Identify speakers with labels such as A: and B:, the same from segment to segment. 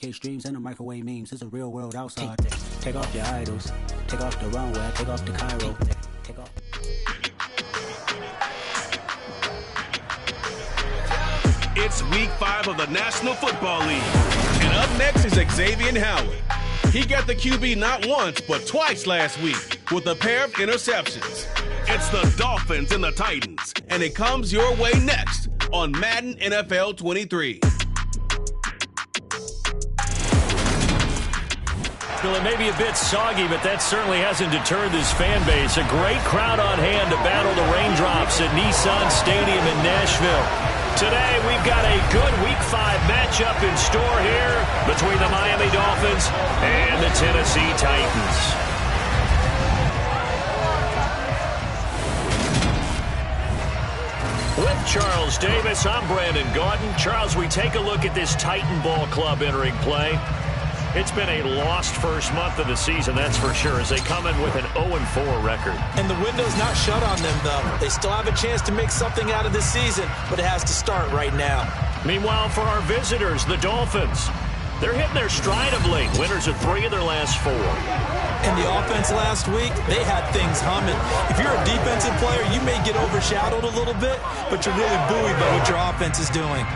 A: Hit streams and the microwave memes. It's a real world outside. Take off your idols. Take off the runway. Take off the Cairo. Take off.
B: It's week 5 of the National Football League. And up next is Xavier Howard. He got the QB not once, but twice last week with a pair of interceptions. It's the Dolphins and the Titans, and it comes your way next on Madden NFL 23.
C: Well, it may be a bit soggy, but that certainly hasn't deterred this fan base. A great crowd on hand to battle the raindrops at Nissan Stadium in Nashville. Today, we've got a good Week 5 matchup in store here between the Miami Dolphins and the Tennessee Titans. With Charles Davis, I'm Brandon Gaudin. Charles, we take a look at this Titan Ball Club entering play. It's been a lost first month of the season, that's for sure, as they come in with an 0-4 record.
D: And the window's not shut on them, though. They still have a chance to make something out of this season, but it has to start right now.
C: Meanwhile, for our visitors, the Dolphins, they're hitting their stride of late. Winners of 3 of their last 4.
D: And the offense last week, they had things humming. If you're a defensive player, you may get overshadowed a little bit, but you're really buoyed by what your offense is doing.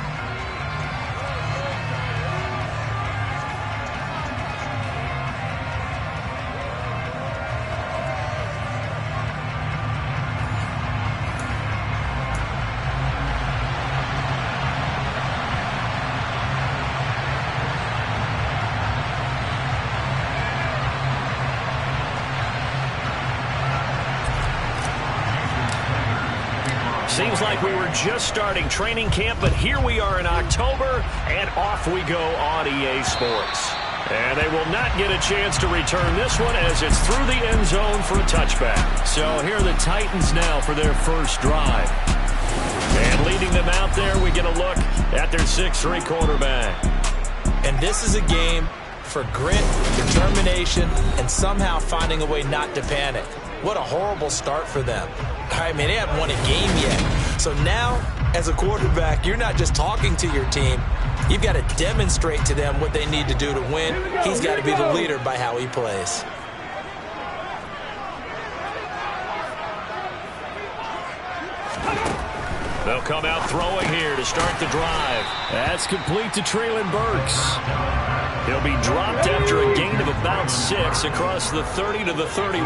C: Seems like we were just starting training camp, but here we are in October, and off we go on EA Sports. And they will not get a chance to return this one as it's through the end zone for a touchback. So here are the Titans now for their first drive. And leading them out there, we get a look at their 6'3" quarterback.
D: And this is a game for grit, determination, and somehow finding a way not to panic. What a horrible start for them. I mean, they haven't won a game yet. So now, as a quarterback, you're not just talking to your team. You've got to demonstrate to them what they need to do to win. He's got to be the leader by how he plays.
C: They'll come out throwing here to start the drive. That's complete to Treylon Burks. He'll be dropped after a gain of about 6 across the 30 to the 31.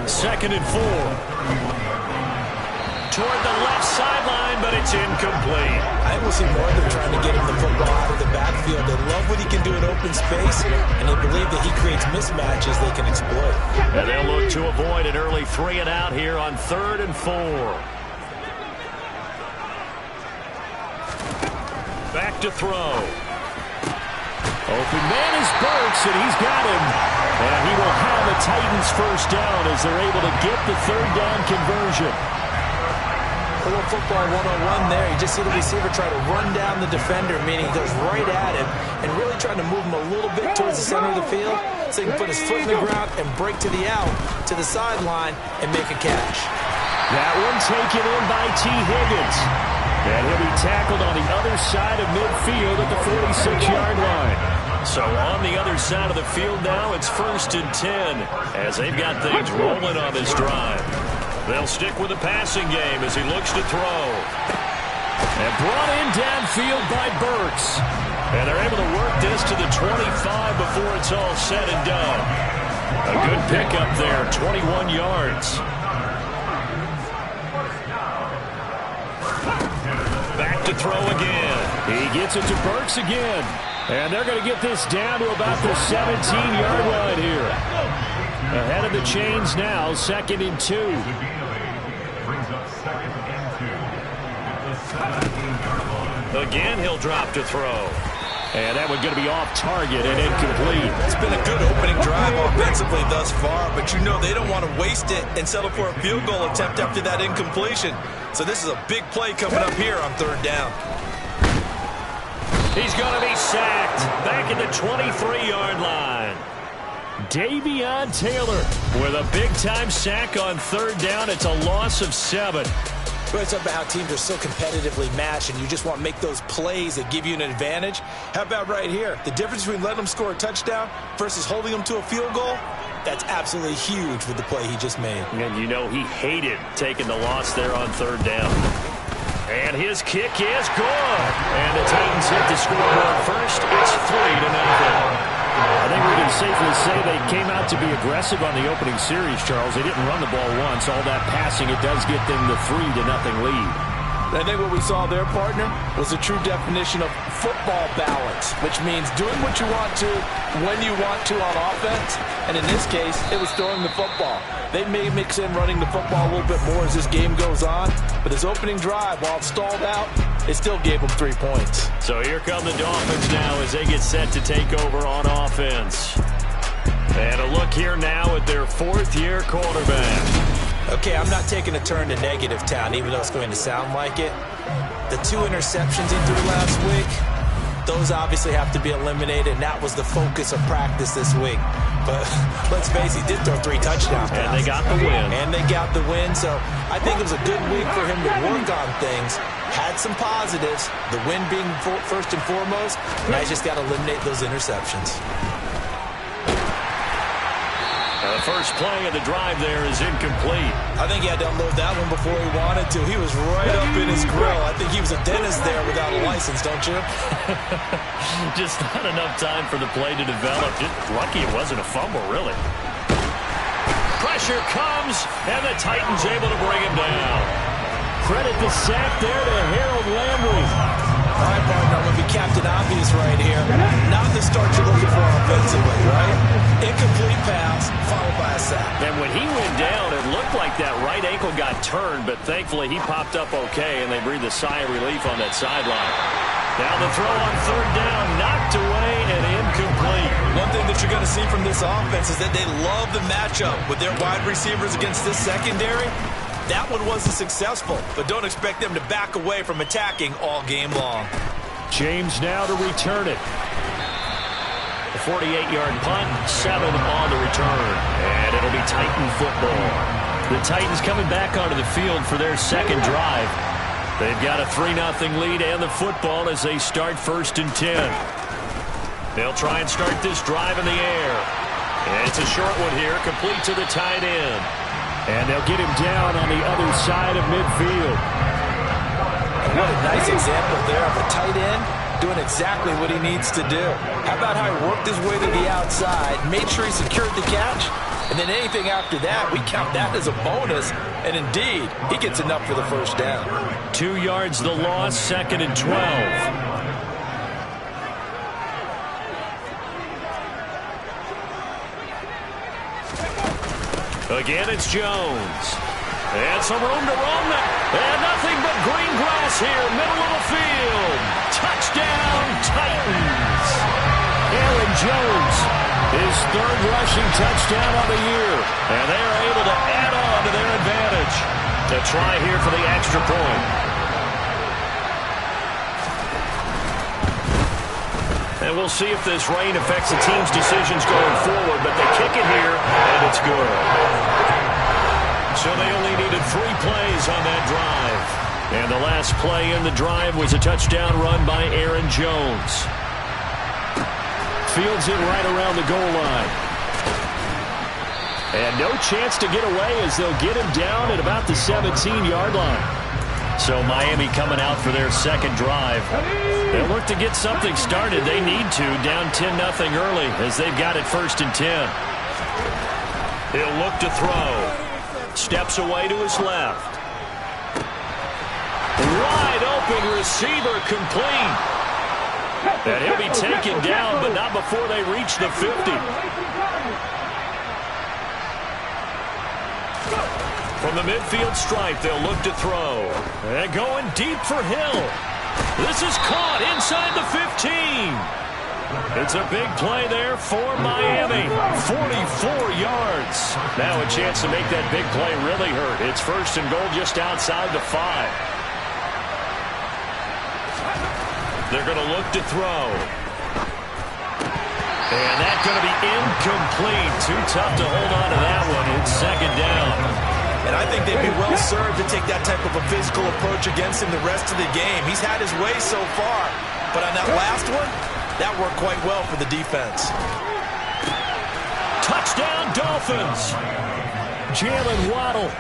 C: 2nd and 4. Toward the left sideline, but it's incomplete.
D: I think we'll see more of them trying to get him the football out of the backfield. They love what he can do in open space, and they believe that he creates mismatches they can exploit.
C: And they'll look to avoid an early 3 and out here on 3rd and 4. Back to throw. Open man is Burks, and he's got him. And he will have a Titans first down as they're able to get the 3rd down conversion.
D: A little football 101 there. You just see the receiver try to run down the defender, meaning he goes right at him and really trying to move him a little bit towards the center of the field so he can put his foot in the ground and break to the out, to the sideline, and make a catch.
C: That one taken in by T. Higgins. And he'll be tackled on the other side of midfield at the 46-yard line. So on the other side of the field now, it's 1st and 10 as they've got things rolling on this drive. They'll stick with the passing game as he looks to throw. And brought in downfield by Burks. And they're able to work this to the 25 before it's all said and done. A good pickup there, 21 yards. Back to throw again. He gets it to Burks again. And they're going to get this down to about the 17-yard line here. Ahead of the chains now, 2nd and 2. Again, he'll drop to throw. And that one's going to be off target and incomplete.
D: It's been a good opening drive offensively thus far, but you know they don't want to waste it and settle for a field goal attempt after that incompletion. So this is a big play coming up here on 3rd down.
C: He's going to be sacked back at the 23-yard line. Davion Taylor with a big-time sack on 3rd down. It's a loss of 7.
D: We're talking about how teams are so competitively matched and you just want to make those plays that give you an advantage. How about right here? The difference between letting them score a touchdown versus holding them to a field goal, that's absolutely huge with the play he just made.
C: And you know he hated taking the loss there on third down. And his kick is good. And the Titans hit the scoreboard first. It's 3-0. I think we can safely say they came out to be aggressive on the opening series, Charles. They didn't run the ball once. All that passing, it does get them the 3-0 lead.
D: I think what we saw there, partner, was a true definition of football balance, which means doing what you want to, when you want to on offense. And in this case, it was throwing the football. They may mix in running the football a little bit more as this game goes on, but his opening drive, while it stalled out, it still gave them 3 points.
C: So here come the Dolphins now as they get set to take over on offense. And a look here now at their fourth-year quarterback.
D: Okay, I'm not taking a turn to negative town, even though it's going to sound like it. The 2 interceptions he threw last week, those obviously have to be eliminated, and that was the focus of practice this week. But let's face it, he did throw 3 touchdowns.
C: And they got the win.
D: And they got the win, so I think it was a good week for him to work on things. Had some positives, the win being first and foremost. Now he's just got to eliminate those interceptions.
C: The first play of the drive there is incomplete.
D: I think he had to unload that one before he wanted to. He was right up in his grill. I think he was a dentist there without a license, don't you?
C: Just not enough time for the play to develop. Lucky it wasn't a fumble, really. Pressure comes, and the Titans able to bring him down. Credit the sack there to Harold Landry.
D: All right, partner, I'm going to be Captain Obvious right here. Not the start you're looking for offensively, right? Incomplete pass, followed by a sack.
C: And when he went down, it looked like that right ankle got turned, but thankfully he popped up okay, and they breathed a sigh of relief on that sideline. Now the throw on third down, knocked away and incomplete.
D: One thing that you're going to see from this offense is that they love the matchup with their wide receivers against this secondary. That one wasn't successful, but don't expect them to back away from attacking all game long.
C: James now to return it. A 48-yard punt, 7 on the return, and it'll be Titan football. The Titans coming back onto the field for their second drive. They've got a 3-0 lead and the football as they start 1st and 10. They'll try and start this drive in the air. And it's a short one here, complete to the tight end. And they'll get him down on the other side of midfield.
D: What a nice example there of a tight end doing exactly what he needs to do. How about how he worked his way to the outside, made sure he secured the catch, and then anything after that, we count that as a bonus. And indeed, he gets enough for the first down.
C: 2 yards the loss, 2nd and 12. Again, it's Jones. And some room to roam now. And nothing but green grass here, middle of the field. Touchdown, Titans. Aaron Jones, his 3rd rushing touchdown of the year. And they are able to add on to their advantage. To try here for the extra point. And we'll see if this rain affects the team's decisions going forward, but they kick it here, and it's good. So they only needed 3 plays on that drive. And the last play in the drive was a touchdown run by Aaron Jones. Fields it right around the goal line. And no chance to get away as they'll get him down at about the 17-yard line. So Miami coming out for their second drive. They'll look to get something started. They need to, down 10-0 early as they've got it 1st and 10. He'll look to throw. Steps away to his left. Wide open receiver complete. And he'll be taken down, but not before they reach the 50. From the midfield stripe, they'll look to throw. And going deep for Hill. This is caught inside the 15. It's a big play there for Miami. 44 yards. Now a chance to make that big play really hurt. It's 1st and goal just outside the 5. They're going to look to throw. And that's going to be incomplete. Too tough to hold on to that one. It's 2nd down.
D: And I think they'd be well served to take that type of a physical approach against him the rest of the game. He's had his way so far, but on that last one, that worked quite well for the defense.
C: Touchdown, Dolphins. Jalen Waddle.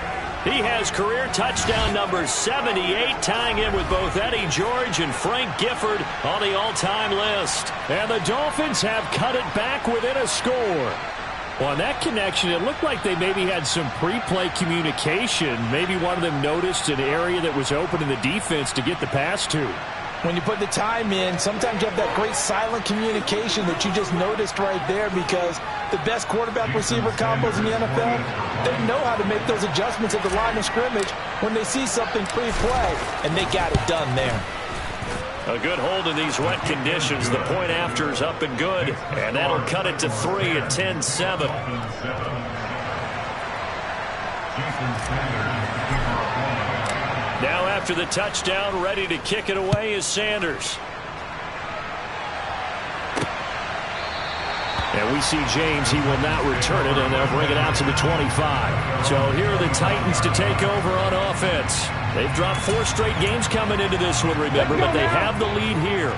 C: He has career touchdown number 78, tying in with both Eddie George and Frank Gifford on the all-time list. And the Dolphins have cut it back within a score. On that connection, it looked like they maybe had some pre-play communication. Maybe one of them noticed an area that was open in the defense to get the pass to.
D: When you put the time in, sometimes you have that great silent communication that you just noticed right there, because the best quarterback-receiver combos in the NFL, they know how to make those adjustments at the line of scrimmage when they see something pre-play, and they got it done there.
C: A good hold in these wet conditions. The point after is up and good, and that'll cut it to 3 at 10-7. Now after the touchdown, ready to kick it away is Sanders. And we see James. He will not return it, and they'll bring it out to the 25. So here are the Titans to take over on offense. They've dropped 4 straight games coming into this one, remember, but they have the lead here.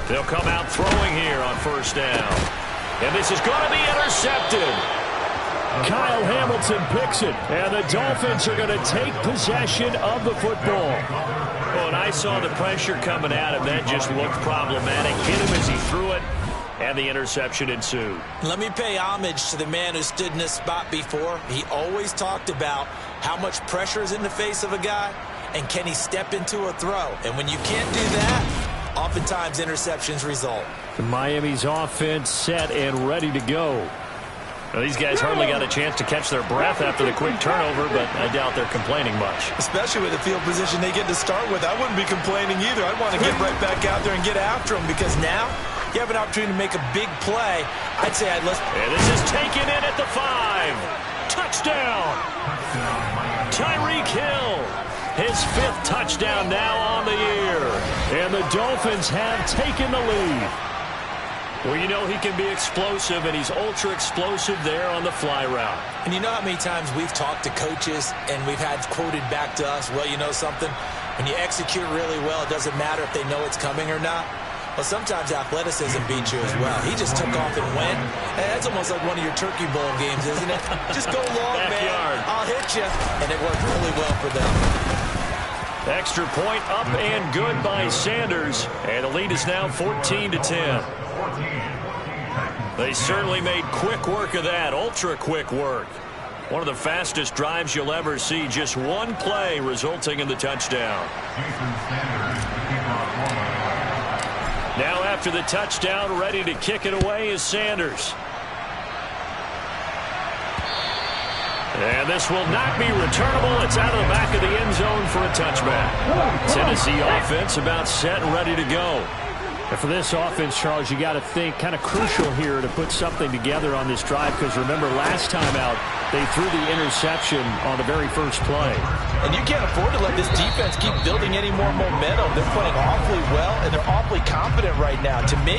C: They'll come out throwing here on first down. And this is going to be intercepted. Kyle Hamilton picks it, and the Dolphins are going to take possession of the football. Oh, and I saw the pressure coming at him. That just looked problematic. Hit him as he threw it, and the interception ensued.
D: Let me pay homage to the man who stood in this spot before. He always talked about how much pressure is in the face of a guy, and can he step into a throw. And when you can't do that, oftentimes interceptions result.
C: Miami's offense set and ready to go. Well, these guys hardly got a chance to catch their breath after the quick turnover, but I doubt they're complaining much.
D: Especially with the field position they get to start with. I wouldn't be complaining either. I'd want to get right back out there and get after them, because now you have an opportunity to make a big play. I'd say I'd listen.
C: And this is taken in at the 5. Touchdown! Tyreek Hill. His 5th touchdown now on the year. And the Dolphins have taken the lead. Well, you know he can be explosive, and he's ultra-explosive there on the fly route.
D: And you know how many times we've talked to coaches and we've had quoted back to us, well, you know something? When you execute really well, it doesn't matter if they know it's coming or not. Well, sometimes athleticism beats you as well. He just took off and went. And that's almost like one of your Turkey Bowl games, isn't it? Just go long, man. I'll hit you. And it worked really well for them.
C: Extra point up and good by Sanders. And the lead is now 14-10. They certainly made quick work of that, ultra-quick work. One of the fastest drives you'll ever see, just one play resulting in the touchdown. Now after the touchdown, ready to kick it away is Sanders. And this will not be returnable. It's out of the back of the end zone for a touchback. Tennessee offense about set and ready to go. And for this offense, Charles, you got to think kind of crucial here to put something together on this drive, because remember last time out they threw the interception on the very first play.
D: And you can't afford to let this defense keep building any more momentum. They're playing awfully well, and they're awfully confident right now. To me,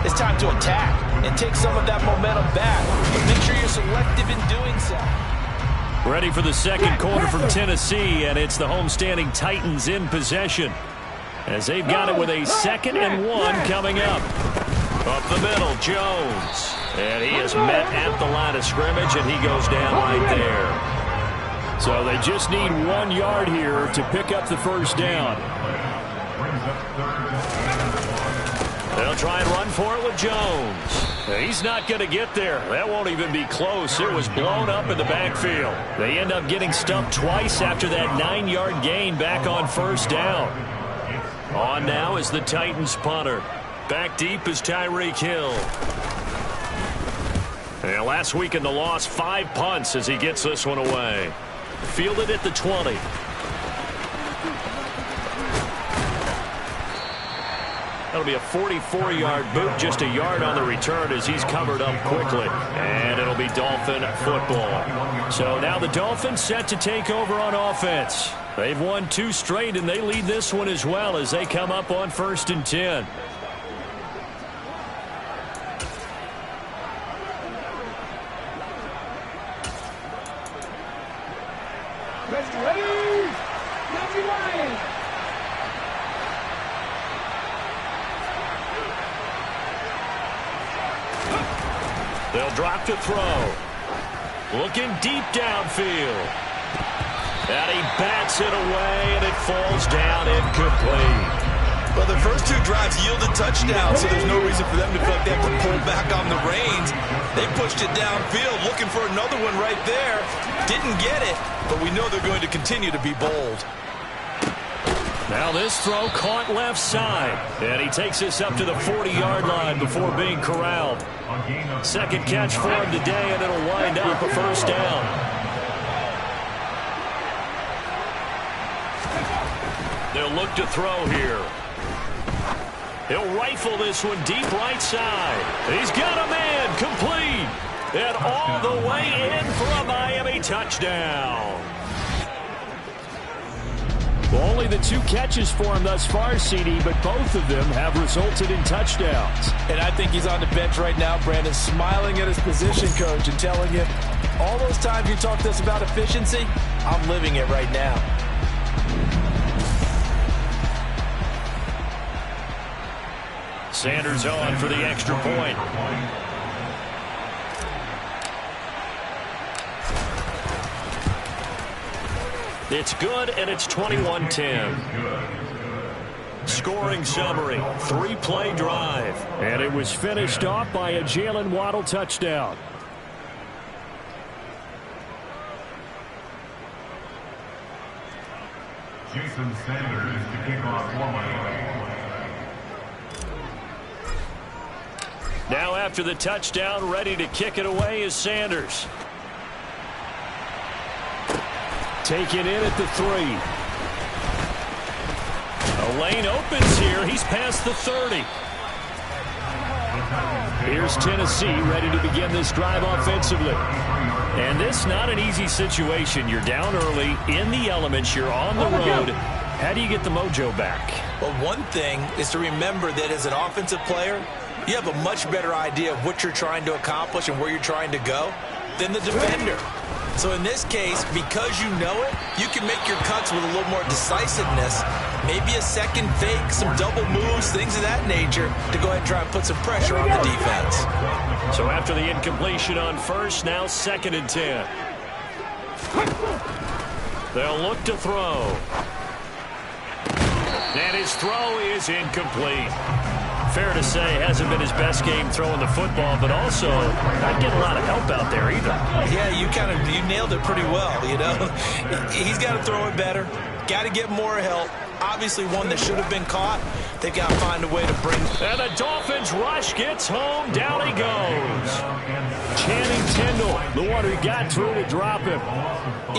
D: it's time to attack and take some of that momentum back. But make sure you're selective in doing so.
C: Ready for the second quarter from Tennessee, and it's the homestanding Titans in possession, as they've got it with a 2nd and 1 coming up. Up the middle, Jones. And he is met at the line of scrimmage, and he goes down right there. So they just need 1 yard here to pick up the first down. They'll try and run for it with Jones. He's not going to get there. That won't even be close. It was blown up in the backfield. They end up getting stumped twice after that 9-yard gain back on first down. On now is the Titans punter. Back deep is Tyreek Hill. And last week in the loss, 5 punts as he gets this one away. Fielded at the 20. That'll be a 44-yard boot, just a yard on the return as he's covered up quickly. And it'll be Dolphin football. So now the Dolphins set to take over on offense. They've won 2 straight, and they lead this one as well as they come up on 1st and 10. They'll drop to throw. Looking deep downfield. And he bats it away, and it falls down incomplete.
D: Well, the first 2 drives yielded touchdowns, so there's no reason for them to feel like they have to pull back on the reins. They pushed it downfield, looking for another one right there. Didn't get it, but we know they're going to continue to be bold.
C: Now this throw caught left side, and he takes this up to the 40-yard line before being corralled. Second catch for him today, and it'll wind up a first down. They'll look to throw here. He'll rifle this one deep right side. He's got a man complete. And all the way in for a Miami touchdown. Well, only the 2 catches for him thus far, CD, but both of them have resulted in touchdowns.
D: And I think he's on the bench right now, Brandon, smiling at his position coach and telling him, all those times you talked to us about efficiency, I'm living it right now.
C: Sanders on for the extra point. It's good, and it's 21-10. Scoring summary, 3-play drive. And it was finished off by a Jalen Waddle touchdown.
E: Jason Sanders to kick off for Miami.
C: Now after the touchdown, ready to kick it away is Sanders. Taken in at the 3. A lane opens here. He's past the 30. Here's Tennessee ready to begin this drive offensively. And this not an easy situation. You're down early, in the elements, you're on the road. How do you get the mojo back?
D: Well, one thing is to remember that as an offensive player, you have a much better idea of what you're trying to accomplish and where you're trying to go than the defender. So in this case, because you know it, you can make your cuts with a little more decisiveness, maybe a second fake, some double moves, things of that nature, to go ahead and try and put some pressure on the defense.
C: So after the incompletion on first, now 2nd and 10. They'll look to throw. And his throw is incomplete. Fair to say, hasn't been his best game throwing the football, but also not getting a lot of help out there either.
D: Yeah, you nailed it pretty well, you know. He's got to throw it better, got to get more help. Obviously one that should have been caught. They've got to find a way to bring.
C: And the Dolphins rush gets home. Down he goes. Channing Tindall, the one who got through to drop him.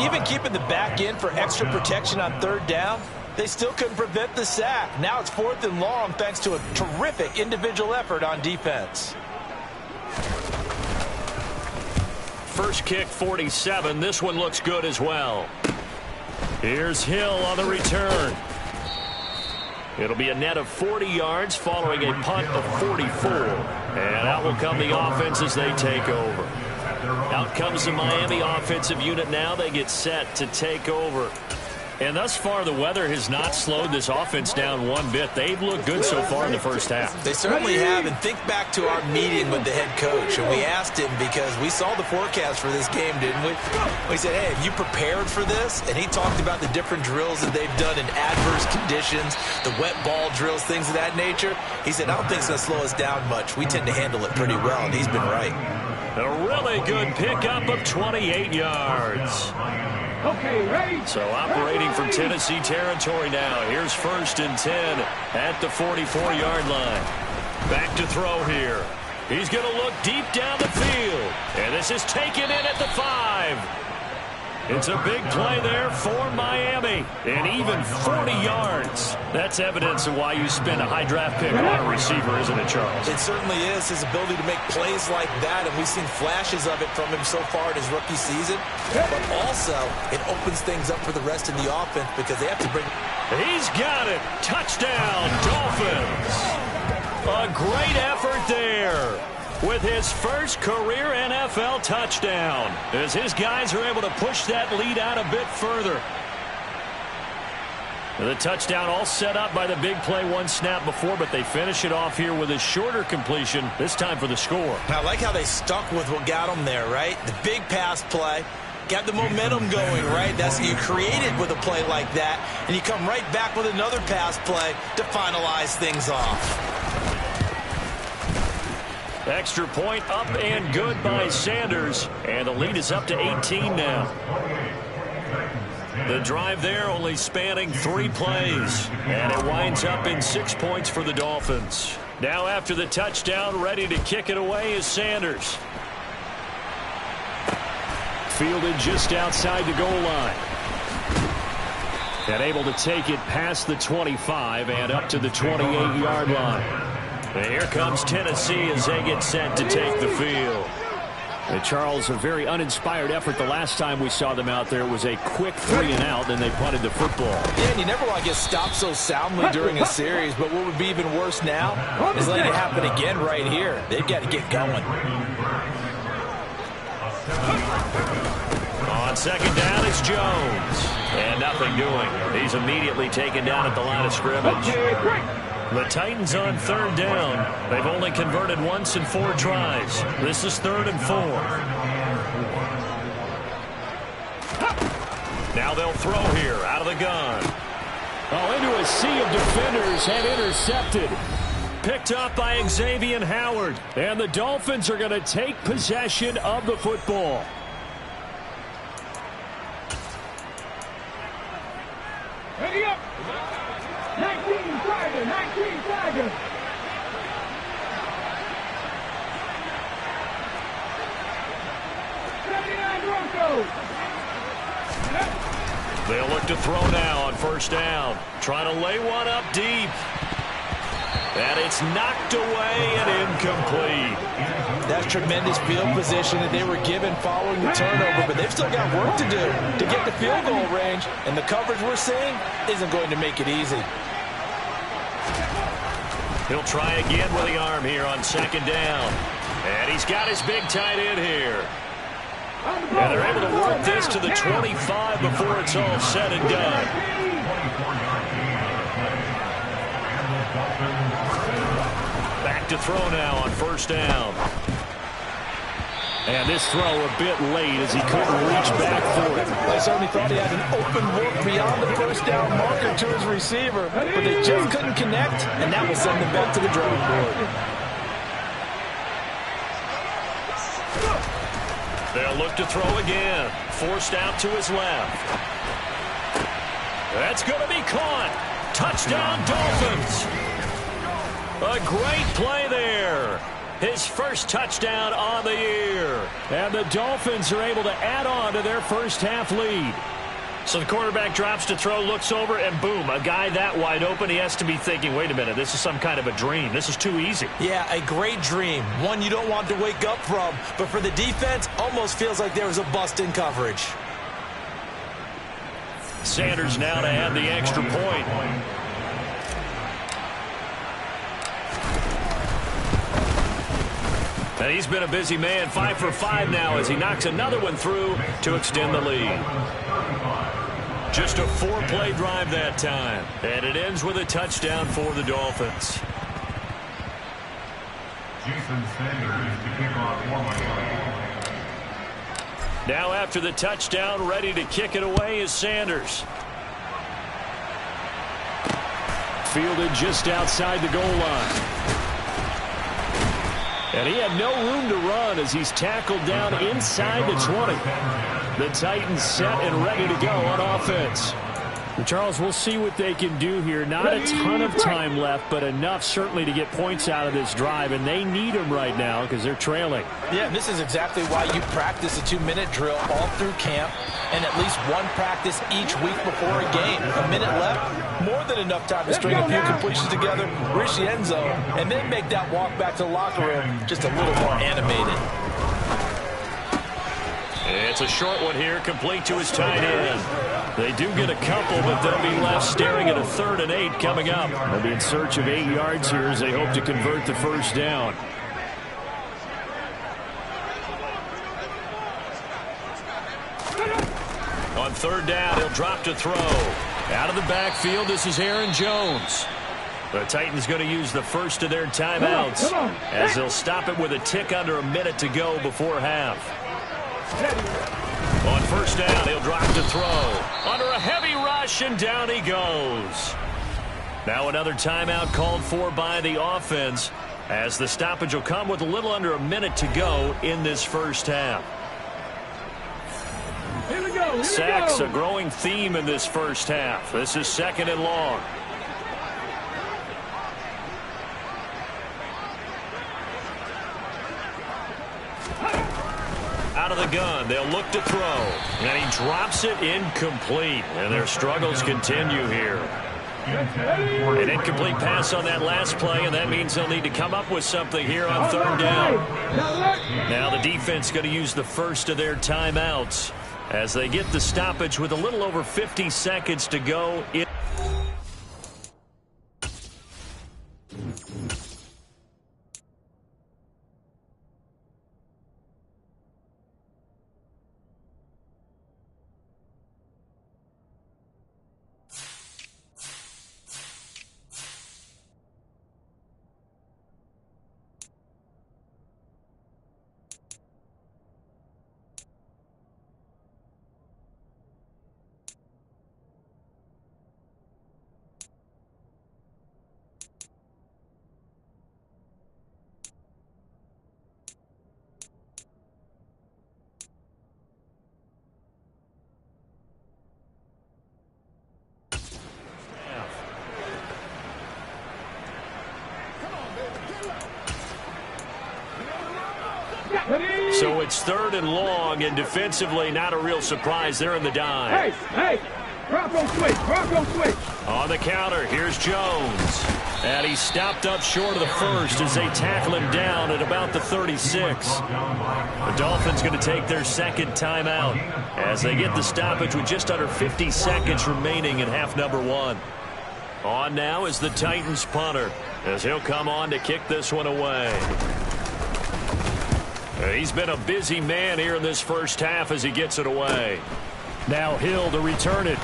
D: Even keeping the back end for extra protection on 3rd down, they still couldn't prevent the sack. Now it's 4th and long thanks to a terrific individual effort on defense.
C: First kick, 47. This one looks good as well. Here's Hill on the return. It'll be a net of 40 yards following a punt of 44. And out will come the offense as they take over. Out comes the Miami offensive unit now. They get set to take over. And thus far, the weather has not slowed this offense down one bit. They've looked good so far in the first half.
D: They certainly have. And think back to our meeting with the head coach. And we asked him, because we saw the forecast for this game, didn't we? We said, hey, have you prepared for this? And he talked about the different drills that they've done in adverse conditions, the wet ball drills, things of that nature. He said, I don't think it's going to slow us down much. We tend to handle it pretty well, and he's been right.
C: A really good pickup of 28 yards.
E: Okay, ready.
C: So operating from Tennessee territory now. Here's 1st and 10 at the 44-yard line. Back to throw here. He's going to look deep down the field. And this is taken in at the 5. It's a big play there for Miami, and even 40 yards. That's evidence of why you spend a high draft pick on a receiver, isn't it, Charles?
D: It certainly is, his ability to make plays like that, and we've seen flashes of it from him so far in his rookie season. But also, it opens things up for the rest of the offense because they have to bring...
C: He's got it. Touchdown, Dolphins. A great effort there with his first career NFL touchdown, as his guys are able to push that lead out a bit further. The touchdown all set up by the big play one snap before, but they finish it off here with a shorter completion, this time for the score.
D: I like how they stuck with what got them there, right? The big pass play, got the momentum going, right? That's you create it with a play like that, and you come right back with another pass play to finalize things off.
C: Extra point up and good by Sanders, and the lead is up to 18 now. The drive there only spanning 3 plays, and it winds up in 6 points for the Dolphins. Now after the touchdown, ready to kick it away is Sanders. Fielded just outside the goal line. And able to take it past the 25 and up to the 28-yard line. And here comes Tennessee as they get set to take the field. And Charles, a very uninspired effort the last time we saw them out there. It was a quick 3-and-out, then they punted the football.
D: Yeah, and you never want to get stopped so soundly during a series, but what would be even worse now is letting it happen again right here. They've got to get going.
C: On second down, it's Jones. And nothing doing. He's immediately taken down at the line of scrimmage. The Titans on third down. They've only converted once in 4 tries. This is 3rd and 4. Now they'll throw here out of the gun. Oh, into a sea of defenders and intercepted. Picked up by Xavier Howard. And the Dolphins are going to take possession of the football.
F: Ready up. 19 Tiger.
C: They'll look to throw now on first down. Trying to lay one up deep. And it's knocked away and incomplete.
D: That's tremendous field position that they were given following the turnover, but they've still got work to do to get the field goal range, and the coverage we're seeing isn't going to make it easy.
C: He'll try again with the arm here on second down. And he's got his big tight end here. And they're able to work this to the 25 before it's all said and done. Back to throw now on first down. And this throw a bit late as he couldn't reach back for it.
D: I certainly thought he had an open look beyond the first down marker to his receiver, but they just couldn't connect, and that will send them back to the drawing board.
C: They'll look to throw again. Forced out to his left. That's going to be caught. Touchdown, Dolphins. A great play there. His first touchdown on the year. And the Dolphins are able to add on to their first half lead. So the quarterback drops to throw, looks over, and boom, a guy that wide open, he has to be thinking, wait a minute, this is some kind of a dream. This is too easy.
D: Yeah, a great dream. One you don't want to wake up from. But for the defense, almost feels like there was a bust in coverage.
C: Sanders now to add the extra point. And he's been a busy man, 5 for 5 now as he knocks another one through to extend the lead. Just a 4-play drive that time. And it ends with a touchdown for the Dolphins.
E: Jason Sanders to kick off for Miami.
C: Now after the touchdown, ready to kick it away is Sanders. Fielded just outside the goal line. And he had no room to run as he's tackled down inside the 20. The Titans set and ready to go on offense. Charles, we'll see what they can do here. Not a ton of time left, but enough certainly to get points out of this drive, and they need them right now because they're trailing.
D: Yeah, and this is exactly why you practice a 2-minute drill all through camp and at least one practice each week before a game. A minute left, more than enough time to string a few completions together, reach the end zone, and then make that walk back to the locker room just a little more animated.
C: It's a short one here, complete to his tight end. They do get a couple, but they'll be left staring at a 3rd and 8 coming up. They'll be in search of 8 yards here as they hope to convert the first down. On 3rd down, he'll drop to throw. Out of the backfield, this is Aaron Jones. The Titans going to use the first of their timeouts as they'll stop it with a tick under a minute to go before half. On 1st down, he'll drop to throw. Under a heavy rush, and down he goes. Now another timeout called for by the offense as the stoppage will come with a little under a minute to go in this first half.
F: Here we go.
C: Sacks, a growing theme in this first half. This is 2nd and long. Out of the gun, they'll look to throw. And he drops it incomplete. And their struggles continue here. An incomplete pass on that last play, and that means they'll need to come up with something here on 3rd down. Now the defense going to use the first of their timeouts as they get the stoppage with a little over 50 seconds to go. So it's 3rd and long, and defensively not a real surprise. They're in the dive.
F: Hey, Bronco switch.
C: On the counter, here's Jones. And he's stopped up short of the first as they tackle him down at about the 36. The Dolphins going to take their 2nd timeout as they get the stoppage with just under 50 seconds remaining in half number 1. On now is the Titans punter as he'll come on to kick this one away. He's been a busy man here in this first half as he gets it away. Now Hill to return it.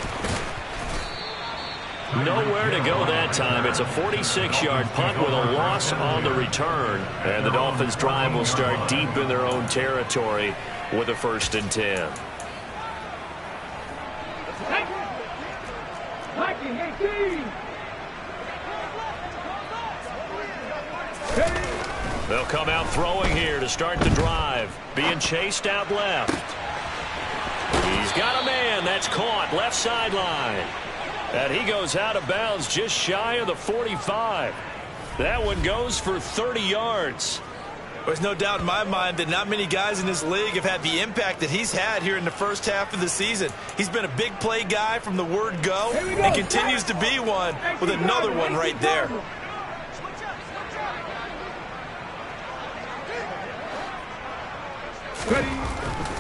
C: Nowhere to go that time. It's a 46-yard punt with a loss on the return. And the Dolphins drive will start deep in their own territory with a 1st and 10. They'll come out throwing here to start the drive. Being chased out left. He's got a man. That's caught left sideline. And he goes out of bounds just shy of the 45. That one goes for 30 yards.
D: There's no doubt in my mind that not many guys in this league have had the impact that he's had here in the first half of the season. He's been a big play guy from the word go and continues to be one with another one right there.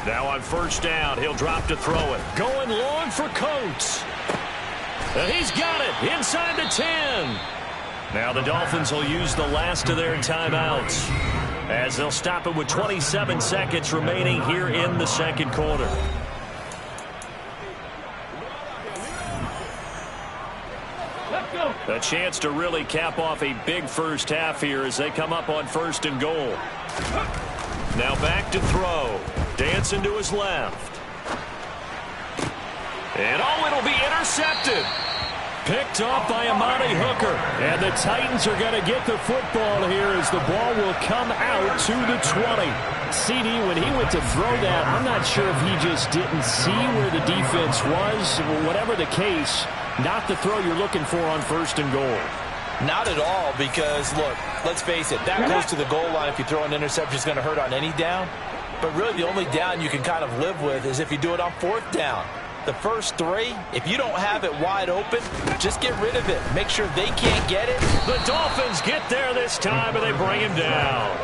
C: Now on 1st down, he'll drop to throw it. Going long for Coates. And he's got it inside the 10. Now the Dolphins will use the last of their timeouts as they'll stop it with 27 seconds remaining here in the 2nd quarter. A chance to really cap off a big first half here as they come up on 1st and goal. Now back to throw. Dancing to his left. And it'll be intercepted. Picked off by Amani Hooker. And the Titans are going to get the football here as the ball will come out to the 20. CD, when he went to throw that, I'm not sure if he just didn't see where the defense was. Whatever the case, not the throw you're looking for on 1st and goal.
D: Not at all, because, look, let's face it, that close to the goal line, if you throw an interception, is going to hurt on any down. But really, the only down you can kind of live with is if you do it on 4th down. The first 3, if you don't have it wide open, just get rid of it. Make sure they can't get it.
C: The Dolphins get there this time, and they bring him down.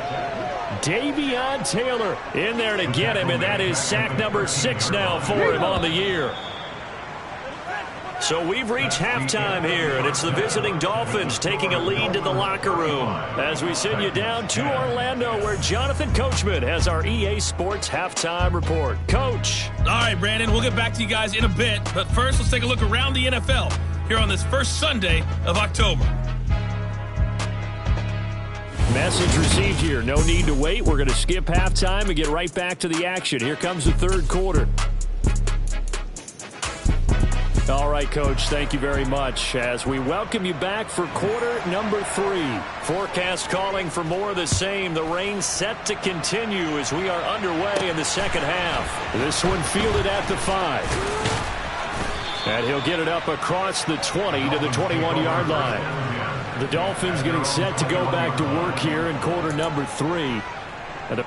C: Davion Taylor in there to get him, and that is sack number 6 now for him on the year. So we've reached halftime here, and it's the visiting Dolphins taking a lead to the locker room as we send you down to Orlando, where Jonathan Coachman has our EA Sports halftime report. Coach.
G: All right, Brandon, we'll get back to you guys in a bit, but first let's take a look around the NFL here on this first Sunday of October.
C: Message received here. No need to wait. We're going to skip halftime and get right back to the action. Here comes the 3rd quarter. All right, Coach, thank you very much as we welcome you back for quarter number 3. Forecast calling for more of the same. The rain set to continue as we are underway in the second half. This one fielded at the 5. And he'll get it up across the 20 to the 21-yard line. The Dolphins getting set to go back to work here in quarter number 3. And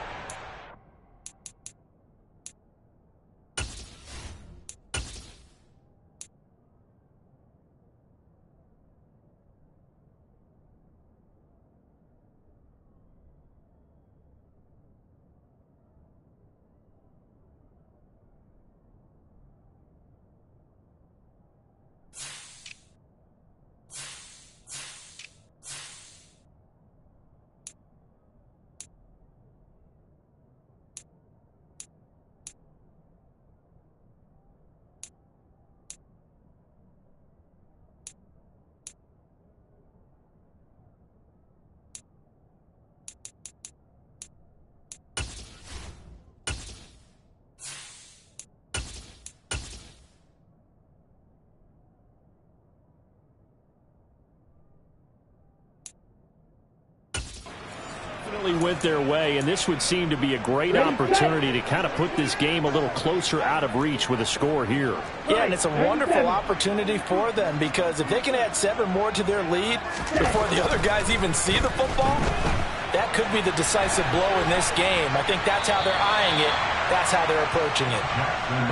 C: went their way, and this would seem to be a great opportunity to kind of put this game a little closer out of reach with a score here.
D: Yeah, and it's a wonderful opportunity for them, because if they can add 7 more to their lead before the other guys even see the football, that could be the decisive blow in this game. I think that's how they're eyeing it. That's how they're approaching it.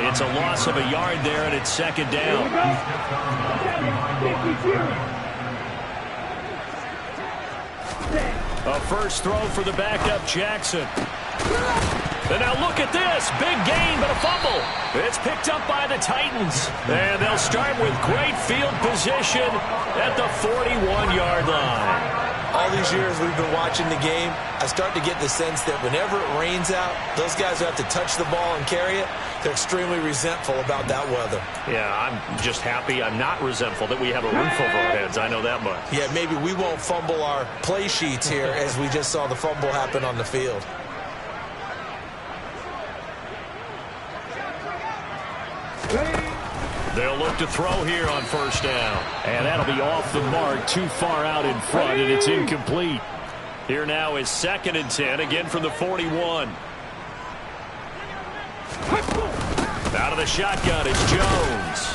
C: It's a loss of a yard there, and it's 2nd down. A first throw for the backup, Jackson. And now look at this. Big gain, but a fumble. It's picked up by the Titans. And they'll start with great field position at the 41-yard line.
D: All these years we've been watching the game, I start to get the sense that whenever it rains out, those guys who have to touch the ball and carry it, they're extremely resentful about that weather.
C: Yeah, I'm just happy I'm not resentful that we have a roof over our heads. I know that much.
D: Yeah, maybe we won't fumble our play sheets here as we just saw the fumble happen on the field.
C: They'll look to throw here on first down. And that'll be off the mark, too far out in front, and it's incomplete. Here now is 2nd and 10, again from the 41. Out of the shotgun, it's Jones.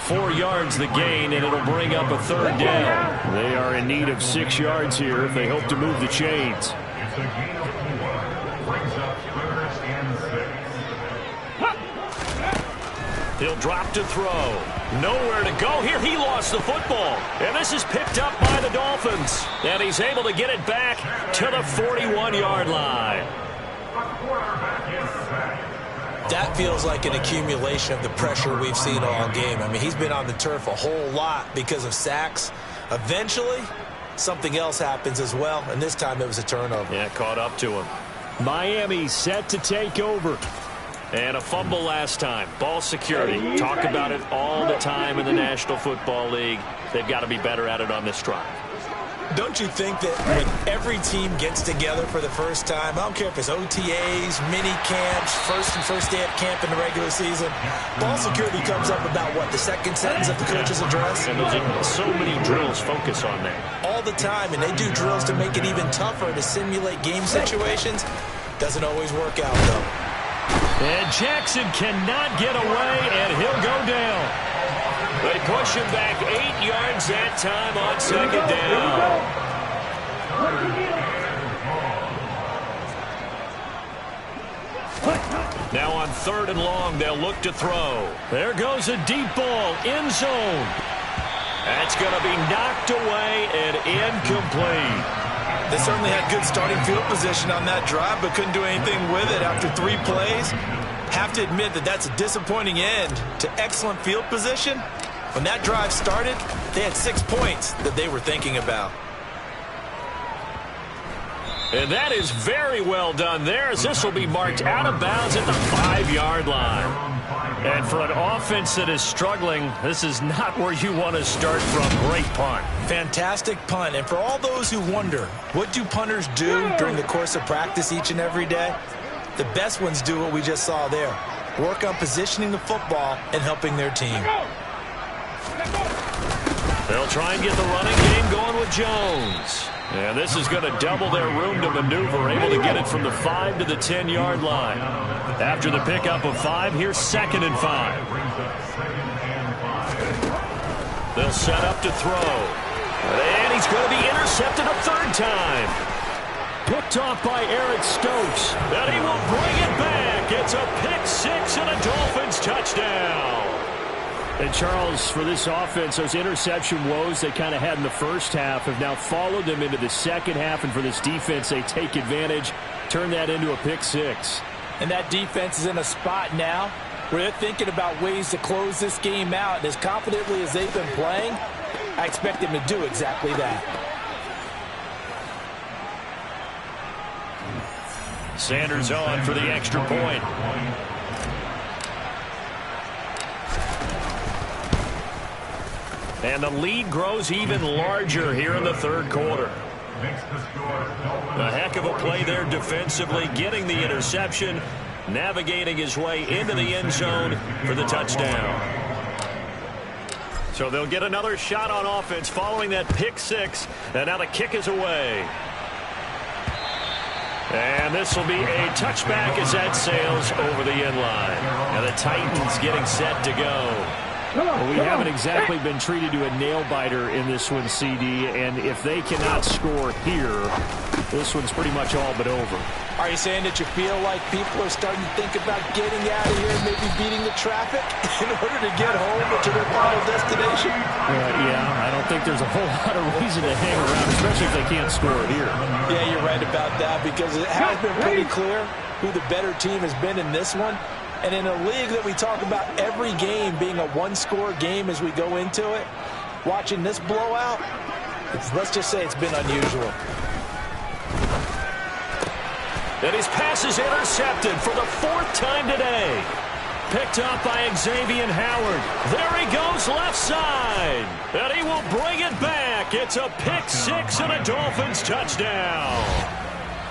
C: 4 yards the gain, and it'll bring up a 3rd down. They are in need of 6 yards here if they hope to move the chains.
E: It's a gain of 4. Brings up 3rd and 6.
C: He'll drop to throw. Nowhere to go here. He lost the football. And this is picked up by the Dolphins. And he's able to get it back to the 41-yard line.
D: That feels like an accumulation of the pressure we've seen all game. I mean, he's been on the turf a whole lot because of sacks. Eventually, something else happens as well, and this time it was a turnover.
C: Yeah, caught up to him. Miami set to take over. And a fumble last time. Ball security. Talk about it all the time in the National Football League. They've got to be better at it on this drive.
D: Don't you think that when every team gets together for the first time, I don't care if it's OTAs, mini camps, first day of camp in the regular season, ball security comes up about, what, the second sentence of the coach's address?
C: And those so many drills focus on that.
D: All the time, and they do drills to make it even tougher to simulate game situations. Doesn't always work out, though.
C: And Jackson cannot get away, and he'll go down. They push him back 8 yards that time on second down. Now on 3rd and long, they'll look to throw. There goes a deep ball, end zone. That's going to be knocked away and incomplete.
D: They certainly had good starting field position on that drive, but couldn't do anything with it after 3 plays. Have to admit that that's a disappointing end to excellent field position. When that drive started, they had 6 points that they were thinking about.
C: And that is very well done there, as this will be marked out of bounds at the 5-yard line. And for an offense that is struggling, this is not where you want to start from. Great punt.
D: Fantastic punt. And for all those who wonder, what do punters do during the course of practice each and every day? The best ones do what we just saw there. Work on positioning the football and helping their team.
C: They'll try and get the running game going with Jones. And this is going to double their room to maneuver, able to get it from the 5 to the 10-yard line. After the pickup of 5, here's 2nd and 5. They'll set up to throw. And he's going to be intercepted a 3rd time. Picked off by Eric Stokes. And he will bring it back. It's a pick 6 and a Dolphins touchdown. And Charles, for this offense, those interception woes they kind of had in the first half have now followed them into the second half. And for this defense, they take advantage, turn that into a pick 6.
D: And that defense is in a spot now where they're thinking about ways to close this game out. And as confidently as they've been playing, I expect them to do exactly that.
C: Sanders on for the extra point. And the lead grows even larger here in the 3rd quarter. A heck of a play there defensively, getting the interception, navigating his way into the end zone for the touchdown. So they'll get another shot on offense following that pick 6, and now the kick is away. And this will be a touchback as that sails over the end line. And the Titans getting set to go. Well, we haven't exactly been treated to a nail-biter in this one, CD, and if they cannot score here, this one's pretty much all but over.
D: Are you saying that you feel like people are starting to think about getting out of here and maybe beating the traffic in order to get home or to their final destination?
C: Yeah, I don't think there's a whole lot of reason to hang around, especially if they can't score here.
D: Yeah, you're right about that, because it has been pretty clear who the better team has been in this one. And in a league that we talk about every game being a one-score game as we go into it, watching this blowout, let's just say it's been unusual.
C: And his pass is intercepted for the 4th time today. Picked up by Xavier Howard. There he goes left side. And he will bring it back. It's a pick 6 and a Dolphins touchdown.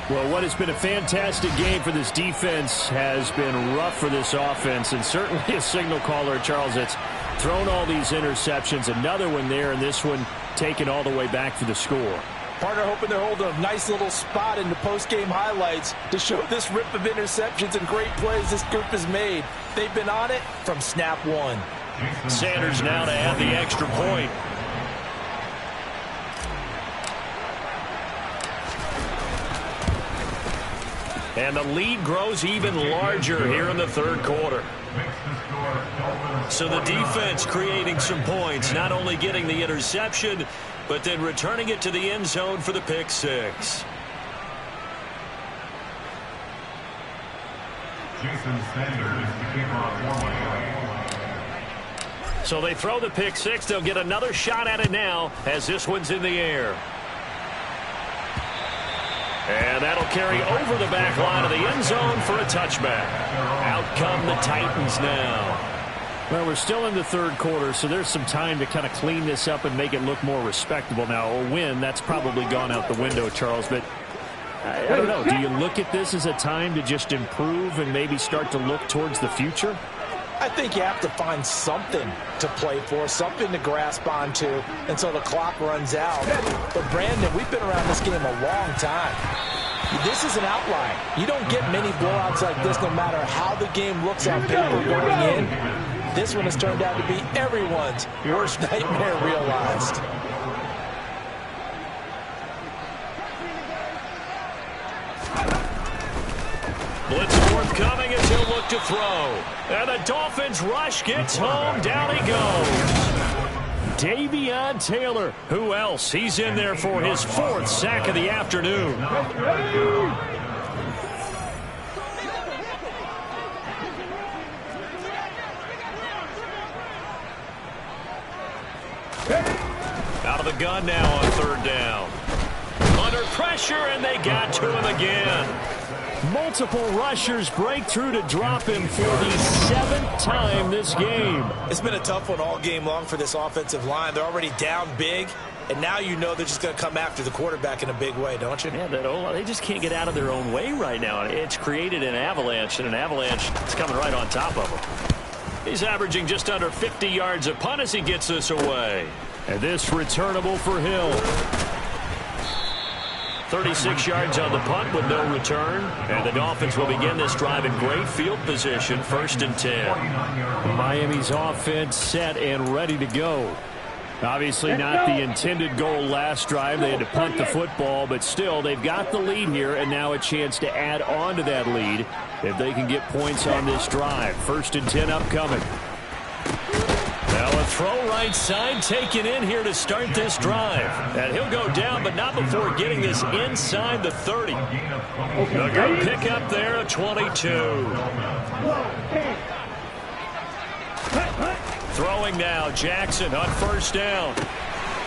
C: Well, what has been a fantastic game for this defense has been rough for this offense, and certainly a signal caller, Charles, that's thrown all these interceptions. Another one there, and this one taken all the way back for the score.
D: Partner hoping they're holding a nice little spot in the post-game highlights to show this rip of interceptions and great plays this group has made. They've been on it from snap 1.
C: Sanders now to add the extra point. And the lead grows even larger here in the 3rd quarter. So the defense creating some points, not only getting the interception, but then returning it to the end zone for the pick 6.
E: Jason Sanders, the kicker on 1.
C: So they throw the pick 6. They'll get another shot at it now as this one's in the air. And that'll carry over the back line of the end zone for a touchback. Out come the Titans now. Well, we're still in the 3rd quarter, so there's some time to kind of clean this up and make it look more respectable. Now, a win, that's probably gone out the window, Charles, but I don't know. Do you look at this as a time to just improve and maybe start to look towards the future?
D: I think you have to find something to play for, something to grasp onto until the clock runs out. But, Brandon, we've been around this game a long time. This is an outlier. You don't get many blowouts like this no matter how the game looks on paper going in. This one has turned out to be everyone's worst nightmare realized.
C: Blitz forthcoming as he'll look to throw. And the Dolphins rush gets home. Down he goes. Davion Taylor. Who else? He's in there for his 4th sack of the afternoon. Out of the gun now on 3rd down. Under pressure, and they got to him again. Multiple rushers break through to drop him for the 7th time this game.
D: It's been a tough one all game long for this offensive line. They're already down big, and now you know they're just going to come after the quarterback in a big way, don't you?
C: Yeah, they just can't get out of their own way right now. It's created an avalanche, and an avalanche is coming right on top of them. He's averaging just under 50 yards a punt as he gets this away. And this returnable for Hill. 36 yards on the punt with no return. And the Dolphins will begin this drive in great field position, 1st and 10. Miami's offense set and ready to go. Obviously not the intended goal last drive. They had to punt the football, but still they've got the lead here, and now a chance to add on to that lead if they can get points on this drive. 1st and 10 upcoming. Now a throw right side taken in here to start this drive. And he'll go down, but not before getting this inside the 30. A good pick up there at 22. Throwing now, Jackson on 1st down.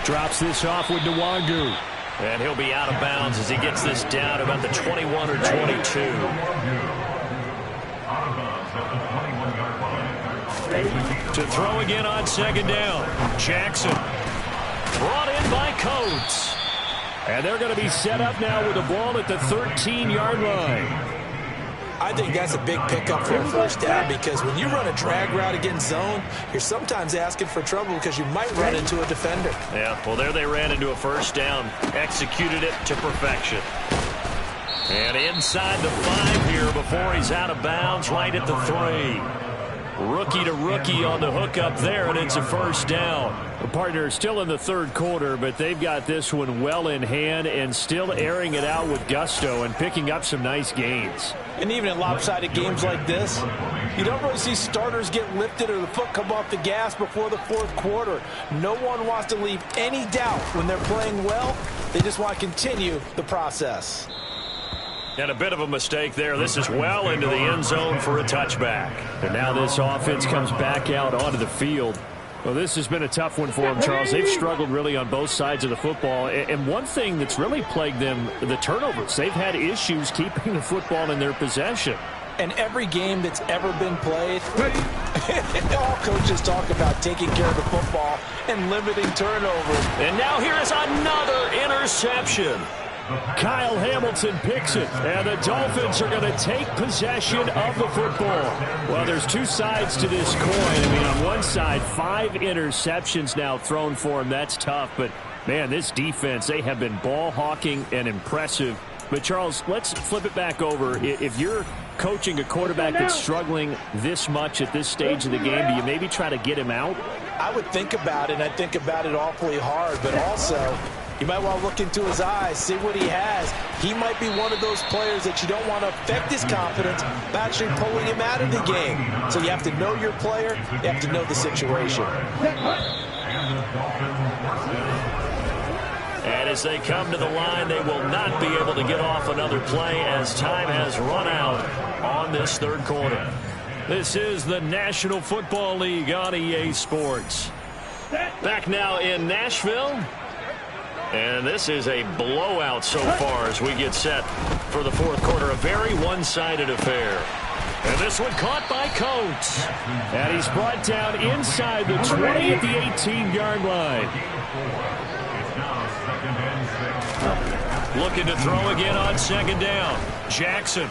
C: Drops this off with Nwangu. And he'll be out of bounds as he gets this down about the 21 or 22. To throw again on 2nd down. Jackson. Brought in by Coates. And they're going to be set up now with the ball at the 13-yard line.
D: I think that's a big pickup for a 1st down, because when you run a drag route against zone, you're sometimes asking for trouble because you might run into a defender.
C: Yeah, well, there they ran into a 1st down. Executed it to perfection. And inside the 5 here before he's out of bounds, right at the 3. Rookie to rookie on the hook up there, and it's a 1st down. The partner is still in the 3rd quarter, but they've got this one well in hand and still airing it out with gusto and picking up some nice gains.
D: And even in lopsided games like this, you don't really see starters get lifted or the foot come off the gas before the 4th quarter. No one wants to leave any doubt when they're playing well. They just want to continue the process.
C: And a bit of a mistake there. This is well into the end zone for a touchback. And now this offense comes back out onto the field. Well, this has been a tough one for them, Charles. They've struggled really on both sides of the football. And one thing that's really plagued them, the turnovers. They've had issues keeping the football in their possession.
D: And every game that's ever been played, all coaches talk about taking care of the football and limiting turnovers.
C: And now here is another interception. Kyle Hamilton picks it, and the Dolphins are going to take possession of the football. Well, there's two sides to this coin. I mean, on one side, 5 interceptions now thrown for him. That's tough, but, man, this defense, they have been ball hawking and impressive. But, Charles, let's flip it back over. If you're coaching a quarterback that's struggling this much at this stage of the game, do you maybe try to get him out?
D: I would think about it, and I think about it awfully hard, but also you might want to look into his eyes, see what he has. He might be one of those players that you don't want to affect his confidence by actually pulling him out of the game. So you have to know your player. You have to know the situation.
C: And as they come to the line, they will not be able to get off another play as time has run out on this 3rd quarter. This is the National Football League on EA Sports. Back now in Nashville. And this is a blowout so far as we get set for the 4th quarter. A very one-sided affair. And this one caught by Coates. And he's brought down inside the 20 at the 18-yard line. Looking to throw again on 2nd down. Jackson.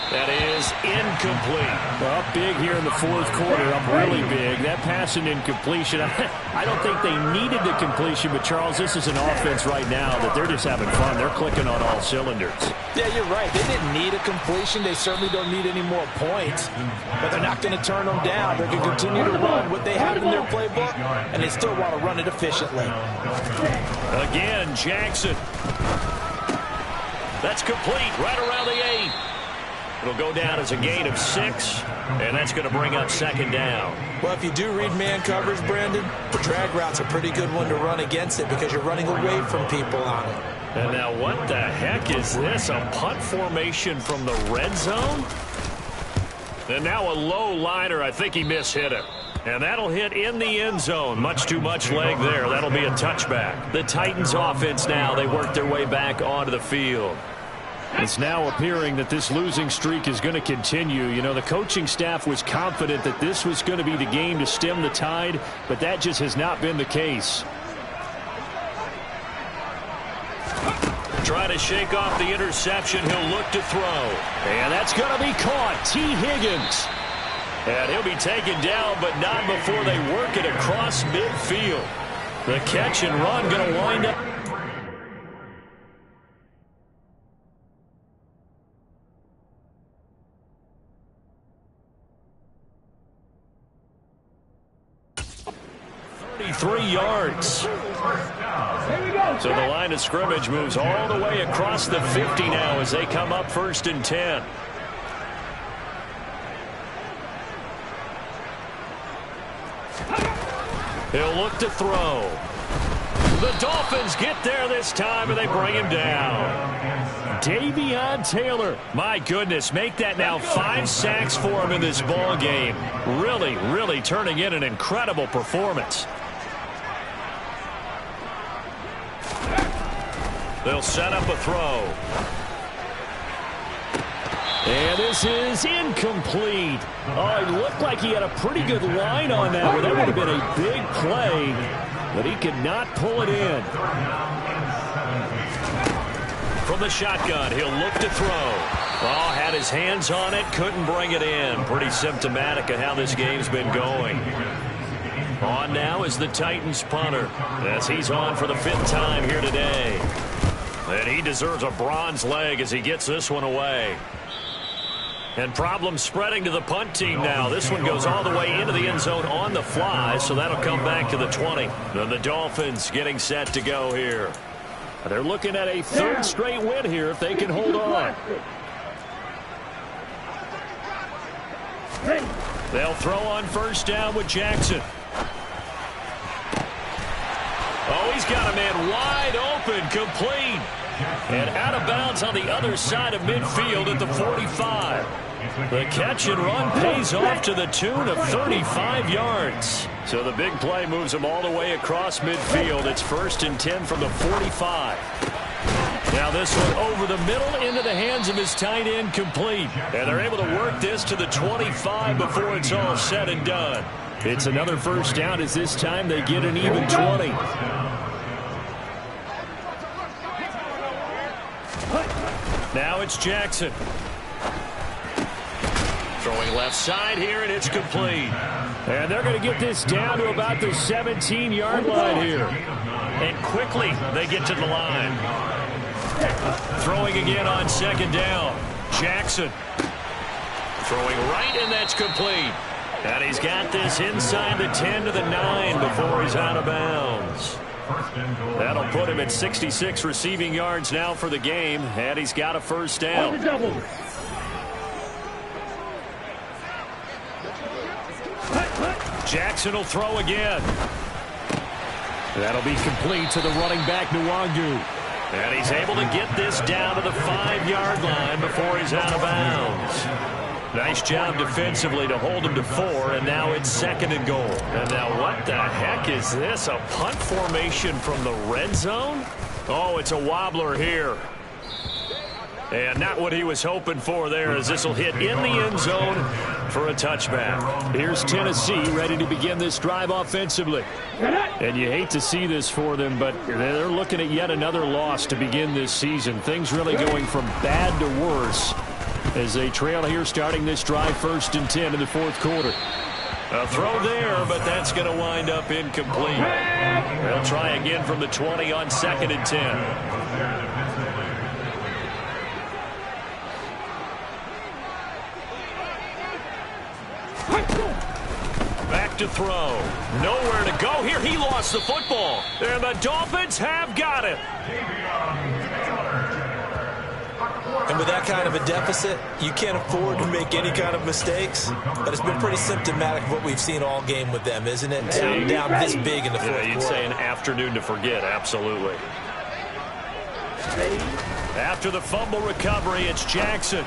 C: That is incomplete. Well, up big here in the fourth quarter, up really big. That pass and incompletion, I don't think they needed the completion, but Charles, this is an offense right now that they're just having fun. They're clicking on all cylinders.
D: Yeah, you're right. They didn't need a completion. They certainly don't need any more points, but they're not going to turn them down. They're going to continue to run what they have in their playbook, and they still want to run it efficiently.
C: Again, Jackson. That's complete right around the 8. It'll go down as a gain of 6, and that's going to bring up second down.
D: Well, if you do read man coverage, Brandon, the drag route's a pretty good one to run against it because you're running away from people on it.
C: And now what the heck is this? A punt formation from the red zone? And now a low liner. I think he mishit it. And that'll hit in the end zone. Much too much leg there. That'll be a touchback. The Titans offense now, they work their way back onto the field. It's now appearing that this losing streak is going to continue. You know, the coaching staff was confident that this was going to be the game to stem the tide, but that just has not been the case. Trying to shake off the interception. He'll look to throw. And that's going to be caught. T. Higgins. And he'll be taken down, but not before they work it across midfield. The catch and run going to wind up. 33 yards. So the line of scrimmage moves all the way across the 50 now as they come up 1st and 10. He'll look to throw. The Dolphins get there this time, and they bring him down. Davion Taylor. My goodness, make that now 5 sacks for him in this ball game. Really, really turning in an incredible performance. They'll set up a throw. And this is incomplete. Oh, it looked like he had a pretty good line on that one. That would have been a big play, but he could not pull it in. From the shotgun, he'll look to throw. Oh, had his hands on it, couldn't bring it in. Pretty symptomatic of how this game's been going. On now is the Titans punter, as he's on for the 5th time here today. And he deserves a bronze leg as he gets this one away. And problems spreading to the punt team now. This one goes all the way into the end zone on the fly, so that'll come back to the 20. And the Dolphins getting set to go here. They're looking at a 3rd straight win here if they can hold on. They'll throw on 1st down with Jackson. Oh, he's got a man wide open, complete. And out of bounds on the other side of midfield at the 45. The catch and run pays off to the tune of 35 yards. So the big play moves them all the way across midfield. It's 1st and 10 from the 45. Now this one over the middle into the hands of his tight end, complete. And they're able to work this to the 25 before it's all said and done. It's another 1st down as this time they get an even 20. Now it's Jackson. Throwing left side here, and it's complete. And they're going to get this down to about the 17-yard line here. And quickly they get to the line. Throwing again on 2nd down. Jackson. Throwing right, and that's complete. And he's got this inside the 10 to the 9 before he's out of bounds. That'll put him at 66 receiving yards now for the game, and he's got a 1st down. Jackson will throw again. That'll be complete to the running back, Nwangu. And he's able to get this down to the 5-yard line before he's out of bounds. Nice job defensively to hold him to 4, and now it's 2nd and goal. And now what the heck is this? A punt formation from the red zone? Oh, it's a wobbler here. And not what he was hoping for there, as this will hit in the end zone for a touchback. Here's Tennessee ready to begin this drive offensively. And you hate to see this for them, but they're looking at yet another loss to begin this season. Things really going from bad to worse as they trail here starting this drive 1st and 10 in the 4th quarter. A throw there, but that's going to wind up incomplete. They'll try again from the 20 on 2nd and 10. Back to throw. Nowhere to go here. He lost the football. And the Dolphins have got it.
D: And with that kind of a deficit, you can't afford to make any kind of mistakes. But it's been pretty symptomatic of what we've seen all game with them, isn't it? Down this big in the 4th quarter.
C: You'd say an afternoon to forget, absolutely. After the fumble recovery, it's Jackson.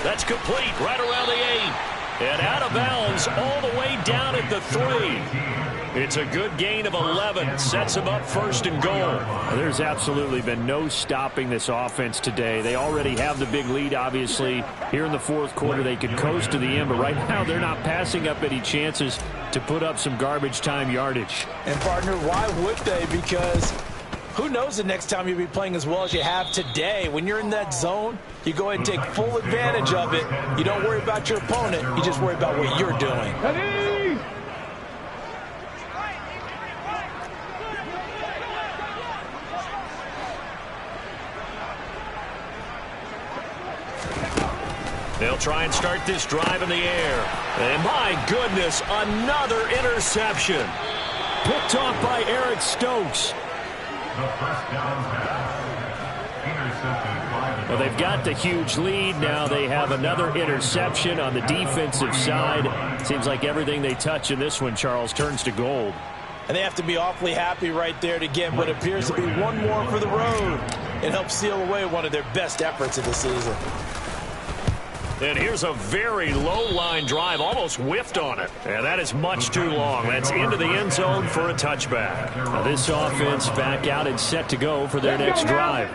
C: That's complete right around the 8. And out of bounds all the way down at the 3. It's a good gain of 11. Sets him up 1st and goal. There's absolutely been no stopping this offense today. They already have the big lead, obviously. Here in the 4th quarter, they could coast to the end. But right now, they're not passing up any chances to put up some garbage time yardage.
D: And, partner, why would they? Because who knows the neady time you'll be playing as well as you have today. When you're in that zone, you go ahead and take full advantage of it. You don't worry about your opponent. You just worry about what you're doing.
C: They'll try and start this drive in the air. And my goodness, another interception. Picked off by Eric Stokes. Well, they've got the huge lead. Now they have another interception on the defensive side. Seems like everything they touch in this one, Charles, turns to gold.
D: And they have to be awfully happy right there to get what appears to be one more for the road and help seal away one of their best efforts of the season.
C: And here's a very low-line drive, almost whiffed on it. And that is much too long. That's into the end zone for a touchback. Now this offense back out and set to go for their next drive.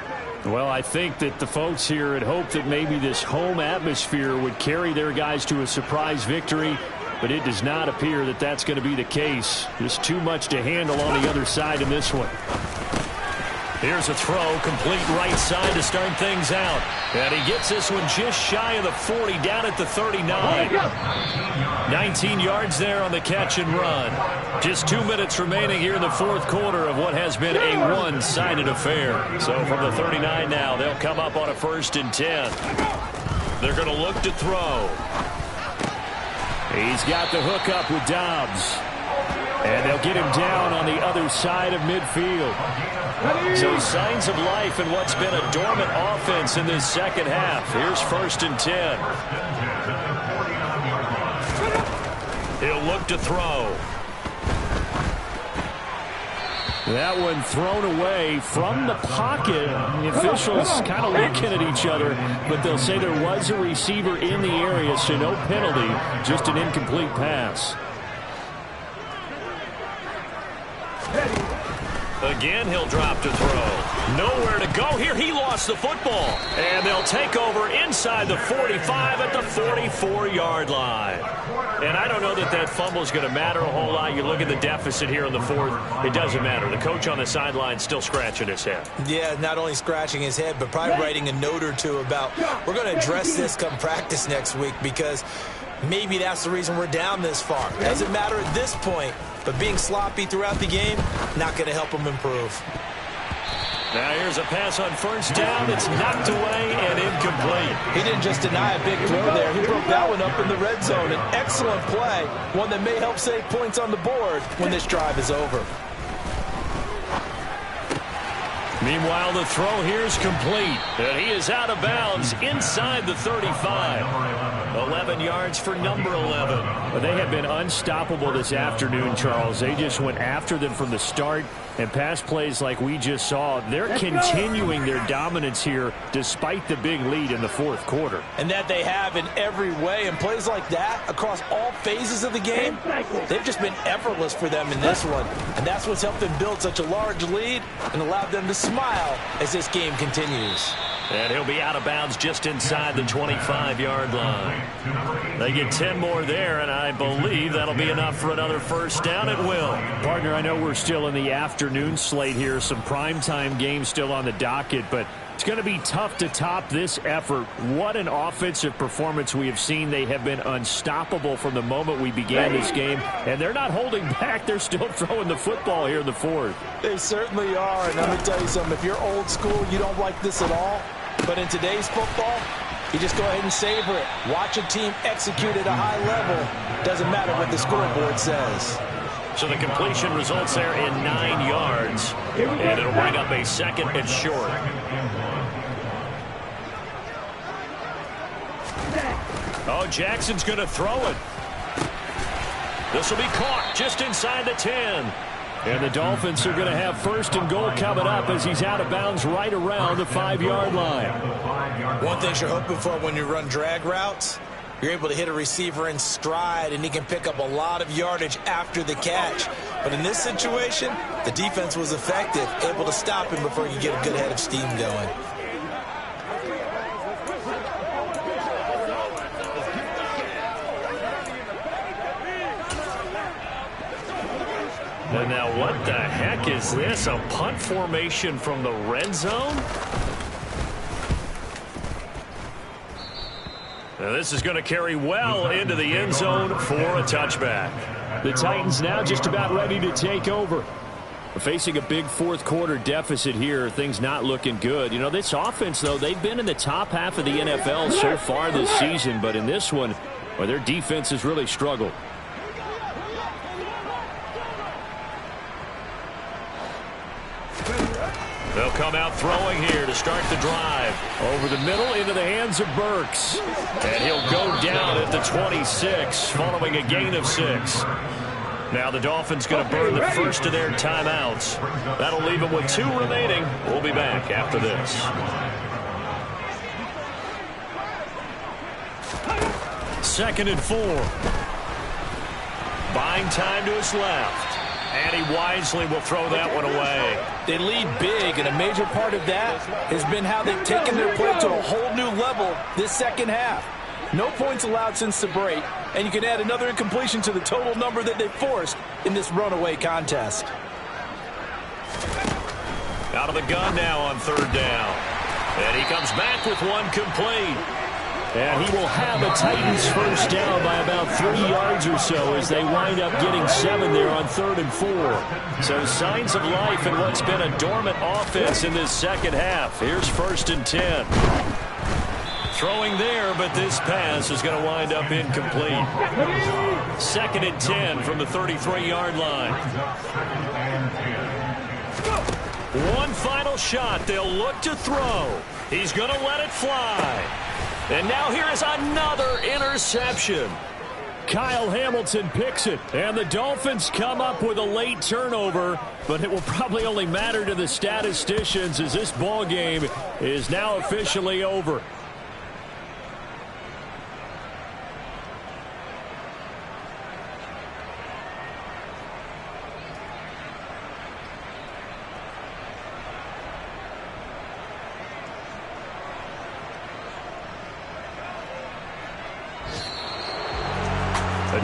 C: Well, I think that the folks here had hoped that maybe this home atmosphere would carry their guys to a surprise victory, but it does not appear that that's going to be the case. There's too much to handle on the other side in this one. Here's a throw, complete right side to start things out. And he gets this one just shy of the 40, down at the 39. 19 yards there on the catch and run. Just 2 minutes remaining here in the 4th quarter of what has been a one-sided affair. So from the 39 now, they'll come up on a 1st and 10. They're going to look to throw. He's got the hook up with Dobbs. And they'll get him down on the other side of midfield. So signs of life in what's been a dormant offense in this second half. Here's 1st and 10. He'll look to throw. That one thrown away from the pocket. The officials kind of looking at each other, but they'll say there was a receiver in the area, so no penalty, just an incomplete pass. Again, he'll drop to throw. Nowhere to go here. He lost the football. And they'll take over inside the 45 at the 44-yard line. And I don't know that that fumble is going to matter a whole lot. You look at the deficit here in the 4th. It doesn't matter. The coach on the sideline still scratching his head. Yeah, not only scratching his head, but probably writing a note or two about, we're going to address this come practice next week, because maybe that's the reason we're down this far. Doesn't matter at this point. But being sloppy throughout the game, not going to help them improve. Now here's a pass on 1st down. It's knocked away and incomplete. He didn't just deny a big throw there. He broke that one up in the red zone. An excellent play, one that may help save points on the board when this drive is over. Meanwhile, the throw here is complete. And he is out of bounds inside the 35. 11 yards for number 11. Well, they have been unstoppable this afternoon, Charles. They just went after them from the start. And pass plays like we just saw, they're continuing their dominance here despite the big lead in the 4th quarter. And that they have in every way. And plays like that across all phases of the game, they've just been effortless for them in this one. And that's what's helped them build such a large lead and allowed them to smile as this game continues. And he'll be out of bounds just inside the 25-yard line. They get 10 more there, and I believe that'll be enough for another 1st down at will. Partner, I know we're still in the afternoon slate here, some primetime games still on the docket, but It's going to be tough to top this effort. What an offensive performance we have seen. They have been unstoppable from the moment we began this game, and they're not holding back. They're still throwing the football here in the fourth.
D: They certainly are, and let me tell you something. If you're old school, you don't like this at all. But in today's football, you just go ahead and savor it. Watch a team execute at a high level. Doesn't matter what the scoreboard says.
C: So the completion results there in 9 yards, and it'll bring up a second and short. Oh, Jackson's going to throw it. This will be caught just inside the 10. And the Dolphins are going to have first and goal coming up as he's out of bounds right around the 5-yard line.
D: One thing you're hoping for when you run drag routes, you're able to hit a receiver in stride, and he can pick up a lot of yardage after the catch. But in this situation, the defense was effective, able to stop him before he could get a good head of steam going.
C: And now what the heck is this? A punt formation from the red zone? Now this is going to carry well into the end zone for a touchback. The Titans now just about ready to take over. Facing a big fourth quarter deficit here, things not looking good. You know, this offense, though, they've been in the top half of the NFL so far this season, but in this one, well, their defense has really struggled. They'll come out throwing here to start the drive. Over the middle into the hands of Burks. And he'll go down at the 26 following a gain of 6. Now the Dolphins going to burn the first of their timeouts. That'll leave them with 2 remaining. We'll be back after this. Second and 4. Buying time to his left. And he wisely will throw that one away.
D: They lead big, and a major part of that has been how they've taken their play to a whole new level this second half. No points allowed since the break, and you can add another incompletion to the total number that they forced in this runaway contest.
C: Out of the gun now on third down. And he comes back with one complete. And he will have the Titans first down by about 3 yards or so as they wind up getting 7 there on 3rd and 4. So signs of life in what's been a dormant offense in this second half. Here's 1st and 10. Throwing there, but this pass is going to wind up incomplete. 2nd and 10 from the 33-yard line. One final shot. They'll look to throw. He's going to let it fly. And now here is another interception. Kyle Hamilton picks it, and the Dolphins come up with a late turnover, but it will probably only matter to the statisticians as this ball game is now officially over.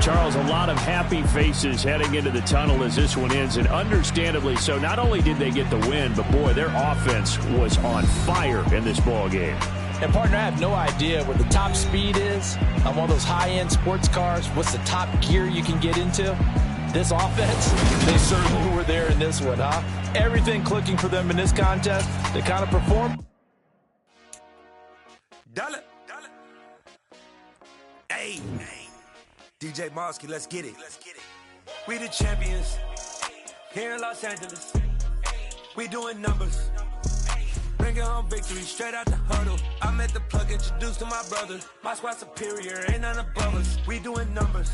C: Charles, a lot of happy faces heading into the tunnel as this one ends, and understandably so. Not only did they get the win, but, boy, their offense was on fire in this ball game.
D: And, partner, I have no idea what the top speed is on one of those high-end sports cars. What's the top gear you can get into? This offense, they certainly were there in this one, huh? Everything clicking for them in this contest. They kind of perform.
H: Dollar. Hey. DJ Mosky, let's get it. We the champions here in Los Angeles. We doing numbers. Bringing home victory straight out the huddle. I'm at the plug, introduced to my brothers. My squad superior, ain't none above us. We doing numbers.